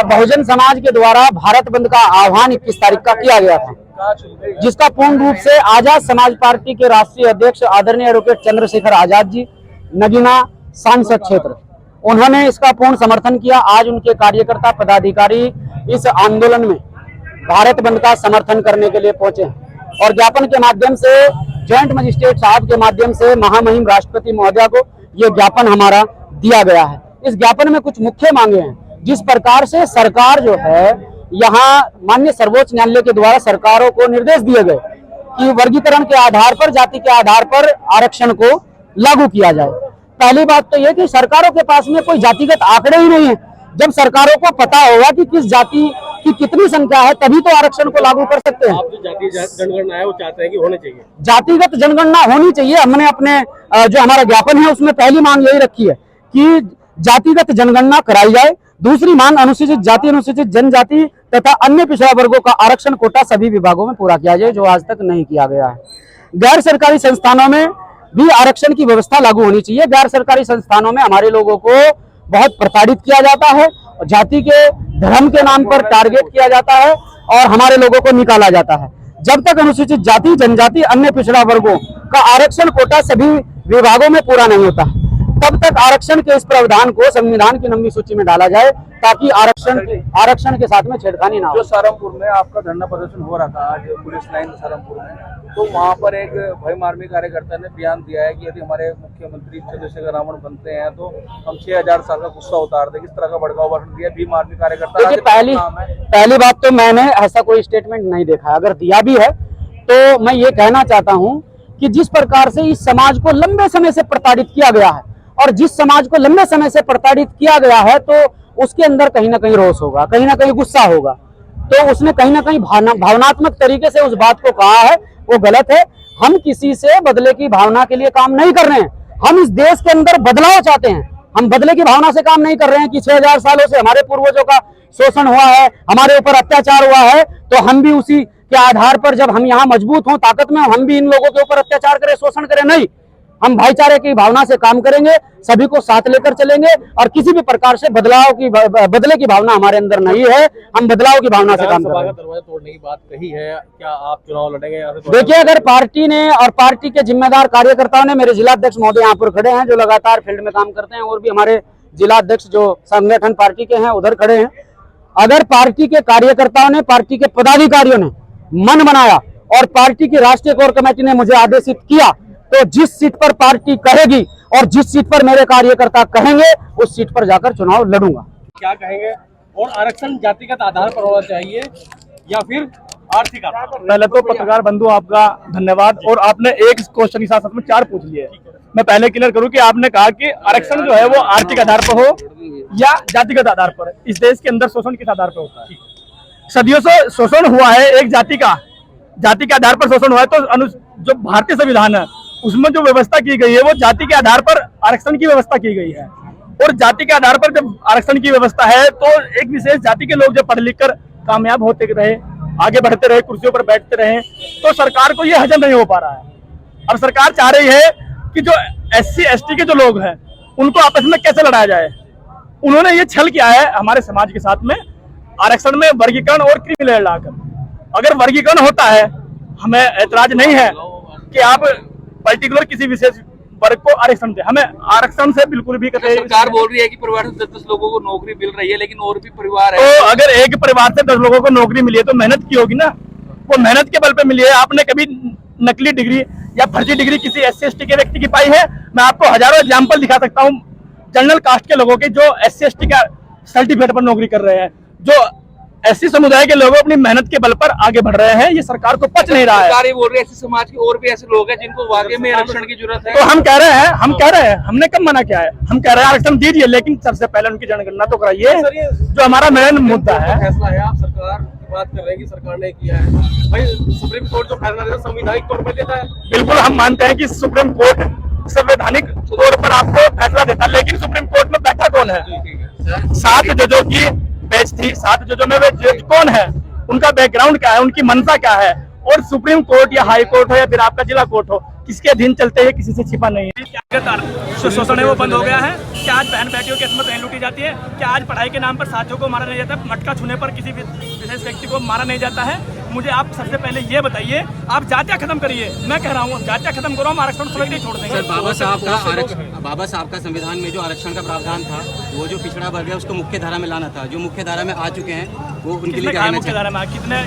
बहुजन समाज के द्वारा भारत बंद का आह्वान 21 तारीख का किया गया था, जिसका पूर्ण रूप से आजाद समाज पार्टी के राष्ट्रीय अध्यक्ष आदरणीय एडवोकेट चंद्रशेखर आजाद जी, नगीना सांसद क्षेत्र, उन्होंने इसका पूर्ण समर्थन किया। आज उनके कार्यकर्ता पदाधिकारी इस आंदोलन में भारत बंद का समर्थन करने के लिए पहुंचे हैं और ज्ञापन के माध्यम से जॉइंट मजिस्ट्रेट साहब के माध्यम से महामहिम राष्ट्रपति महोदया को ये ज्ञापन हमारा दिया गया है। इस ज्ञापन में कुछ मुख्य मांगे हैं। जिस प्रकार से सरकार जो है, यहाँ माननीय सर्वोच्च न्यायालय के द्वारा सरकारों को निर्देश दिए गए कि वर्गीकरण के आधार पर, जाति के आधार पर आरक्षण को लागू किया जाए। पहली बात तो यह कि सरकारों के पास में कोई जातिगत आंकड़े ही नहीं है। जब सरकारों को पता होगा कि किस जाति की कितनी संख्या है, तभी तो आरक्षण को लागू कर सकते हैं। आप जो जाति जनगणना है वो चाहते हैं कि होनी चाहिए, जातिगत जनगणना होनी चाहिए। हमने अपने जो हमारा ज्ञापन है उसमें पहली मांग यही रखी है कि जातिगत जनगणना कराई जाए। दूसरी मांग अनुसूचित जाति, अनुसूचित जनजाति तथा अन्य पिछड़ा वर्गों का आरक्षण कोटा सभी विभागों में पूरा किया जाए, जो आज तक नहीं किया गया है। गैर सरकारी संस्थानों में भी आरक्षण की व्यवस्था लागू होनी चाहिए। गैर सरकारी संस्थानों में हमारे लोगों को बहुत प्रताड़ित किया जाता है और जाति के, धर्म के नाम पर टारगेट किया जाता है और हमारे लोगों को निकाला जाता है। जब तक अनुसूचित जाति, जनजाति, अन्य पिछड़ा वर्गों का आरक्षण कोटा सभी विभागों में पूरा नहीं होता, तब तक आरक्षण के इस प्रावधान को संविधान की लंबी सूची में डाला जाए, ताकि आरक्षण के साथ में छेड़खानी ना हो। जो सहारनपुर में आपका धरना प्रदर्शन हो रहा था आज पुलिस लाइन सहारनपुर में, तो वहाँ पर एक भीम आर्मी कार्यकर्ता ने बयान दिया है कि यदि हमारे मुख्यमंत्री चंद्रशेखर रावण बनते हैं तो हम 6000 साल का गुस्सा उतार दें। किस तरह का भड़काऊ भाषण दिया भीम आर्मी कार्यकर्ता? पहली बात तो मैंने ऐसा कोई स्टेटमेंट नहीं देखा। अगर दिया भी है तो मैं ये कहना चाहता हूँ कि जिस प्रकार से इस समाज को लंबे समय से प्रताड़ित किया गया है और जिस समाज को लंबे समय से प्रताड़ित किया गया है, तो उसके अंदर कहीं ना कहीं रोष होगा, कहीं ना कहीं गुस्सा होगा। तो उसने कहीं ना कहीं भावनात्मक तरीके से उस बात को कहा है, वो गलत है। हम किसी से बदले की भावना के लिए काम नहीं कर रहे हैं। हम इस देश के अंदर बदलाव चाहते हैं। हम बदले की भावना से काम नहीं कर रहे हैं कि 6000 सालों से हमारे पूर्वजों का शोषण हुआ है, हमारे ऊपर अत्याचार हुआ है, तो हम भी उसी के आधार पर जब हम यहाँ मजबूत हों, ताकत में, हम भी इन लोगों के ऊपर अत्याचार करें, शोषण करें। नहीं, हम भाईचारे की भावना से काम करेंगे, सभी को साथ लेकर चलेंगे और किसी भी प्रकार से बदले की भावना हमारे अंदर नहीं है। हम बदलाव की भावना से काम करेंगे। दरवाजा तोड़ने की बात कही है, क्या आप चुनाव लड़ेंगे? देखिए, अगर पार्टी ने और पार्टी के जिम्मेदार कार्यकर्ताओं ने, मेरे जिला अध्यक्ष महोदय यहाँ पर खड़े हैं जो लगातार फील्ड में काम करते हैं, और भी हमारे जिला अध्यक्ष जो संगठन पार्टी के हैं उधर खड़े हैं, अगर पार्टी के कार्यकर्ताओं ने, पार्टी के पदाधिकारियों ने मन बनाया और पार्टी की राष्ट्रीय कोर कमेटी ने मुझे आदेशित किया, तो जिस सीट पर पार्टी कहेगी और जिस सीट पर मेरे कार्यकर्ता कहेंगे, उस सीट पर जाकर चुनाव लड़ूंगा। क्या कहेंगे? और आरक्षण जातिगत आधार पर होना चाहिए या फिर आर्थिक आधार पर? पहले तो पत्रकार बंधु आपका धन्यवाद। और आपने एक क्वेश्चन के साथ में 4 पूछ लिए। मैं पहले क्लियर करूं कि आपने कहा कि आरक्षण जो है वो आर्थिक आधार पर हो या जातिगत आधार पर। इस देश के अंदर शोषण किस आधार पर होता है? सदियों से शोषण हुआ है, एक जाति के आधार पर शोषण हुआ है। तो जो भारतीय संविधान है उसमें जो व्यवस्था की गई है वो जाति के आधार पर आरक्षण की व्यवस्था की गई है। और जाति के आधार पर जब आरक्षण की व्यवस्था है तो एक विशेष जाति के लोग जब पढ़ लिख कर कामयाब होते रहे, आगे बढ़ते रहे, कुर्सियों पर बैठते रहे, तो सरकार को ये हजम नहीं हो पा रहा है। अब सरकार चाह रही है कि जो SC ST के जो लोग हैं उनको आपस में कैसे लड़ाया जाए। उन्होंने ये छल किया है हमारे समाज के साथ में, आरक्षण में वर्गीकरण और क्रिमिनल लाकर। अगर वर्गीकरण होता है, हमें ऐतराज नहीं है कि आप पर्टिकुलर किसी विशेष वर्ग को आरक्षण दे, हमें आरक्षण से बिल्कुल भी कतई। सरकार बोल रही है कि परिवार से 10 लोगों को नौकरी मिल रही है, लेकिन और भी परिवार है। तो अगर एक परिवार से 10 लोगों को नौकरी मिली है तो मेहनत की होगी ना, वो मेहनत के बल पे मिली है। आपने कभी नकली डिग्री या फर्जी डिग्री किसी SC ST के व्यक्ति की पाई है? मैं आपको हजारों एग्जाम्पल दिखा सकता हूँ जनरल कास्ट के लोगों के जो SC ST का सर्टिफिकेट पर नौकरी कर रहे हैं। जो SC समुदाय के लोग अपनी मेहनत के बल पर आगे बढ़ रहे हैं। ये सरकार को पच नहीं रहा है। सरकार ये बोल रही है SC समाज के और भी ऐसे लोग हैं जिनको वाकई में आरक्षण की जरूरत है। तो हम कह रहे हैं, हमने कब मना किया है? हम कह रहे हैं आरक्षण दीजिए, लेकिन सबसे पहले उनकी जनगणना तो कराइए, जो हमारा मेन मुद्दा है। फैसला है, आप सरकार की बात कर रहे हैं कि सरकार ने किया है। भाई सुप्रीम कोर्ट जो फैसला देता है संवैधानिक तौर पर देता है। बिल्कुल, हम मानते हैं कि सुप्रीम कोर्ट संवैधानिक तौर पर आपको फैसला देता है, लेकिन सुप्रीम कोर्ट में बैठा कौन है? 7 जजों की बेंच थी। 7 जजों में वे जज कौन है, उनका बैकग्राउंड क्या है, उनकी मंशा क्या है। और सुप्रीम कोर्ट या हाई कोर्ट हो या फिर आपका जिला कोर्ट हो, किसके अधीन चलते हैं, किसी से छिपा नहीं है। क्या शोषण है वो बंद हो गया है? क्या आज बहन बेटियों की असमत नहीं लूटी जाती है? क्या आज पढ़ाई के नाम पर साथियों को मारा नहीं जाता? मटका छूने पर किसी विशेष व्यक्ति को मारा नहीं जाता है? मुझे आप सबसे पहले ये बताइए, आप जातियाँ खत्म करिए। मैं कह रहा हूँ जातियाँ खत्म करो, हम आरक्षण समझ नहीं छोड़ देंगे। सर, बाबा साहब का संविधान में जो आरक्षण का प्रावधान था, वो जो पिछड़ा वर्ग है उसको मुख्य धारा में लाना था। जो मुख्य धारा में आ चुके हैं वो उनके लिए क्या कहना मुख्य धारा में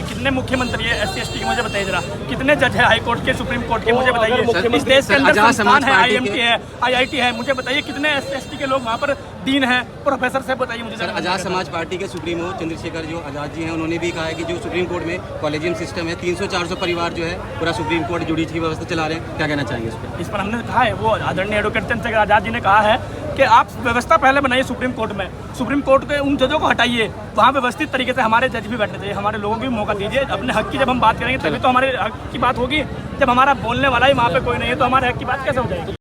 कितने मुख्यमंत्री है SC/ST के, मुझे बताइए जरा। कितने जज है हाई कोर्ट के, सुप्रीम कोर्ट के, मुझे बताइए। इस देश के अंदर संस्थान है, IMT है, IIT है, मुझे बताइए कितने SC/ST के लोग वहाँ पर डीन है, प्रोफेसर से बताइए मुझे। सर, आजाद समाज पार्टी के सुप्रीमो चंद्रशेखर जो आजाद जी हैं, उन्होंने भी कहा है कि जो सुप्रीम कोर्ट में कॉलेजियम सिस्टम है, 300-400 परिवार जो है पूरा सुप्रीम कोर्ट जुडिशरी की व्यवस्था चला रहे हैं। क्या कहना चाहेंगे इस पर? हमने कहा है, वो आदरणीय एडवोकेट चंद्रशेखर आजाद जी ने कहा है कि आप व्यवस्था पहले बनाइए सुप्रीम कोर्ट में। सुप्रीम कोर्ट के उन जजों को हटाइए, वहाँ व्यवस्थित तरीके से हमारे जज भी बैठने चाहिए, हमारे लोगों को भी मौका दीजिए। अपने हक की जब हम बात करेंगे तभी तो हमारे हक की बात होगी। जब हमारा बोलने वाला ही वहाँ पे कोई नहीं है तो हमारे हक की बात कैसे हो जाएगी?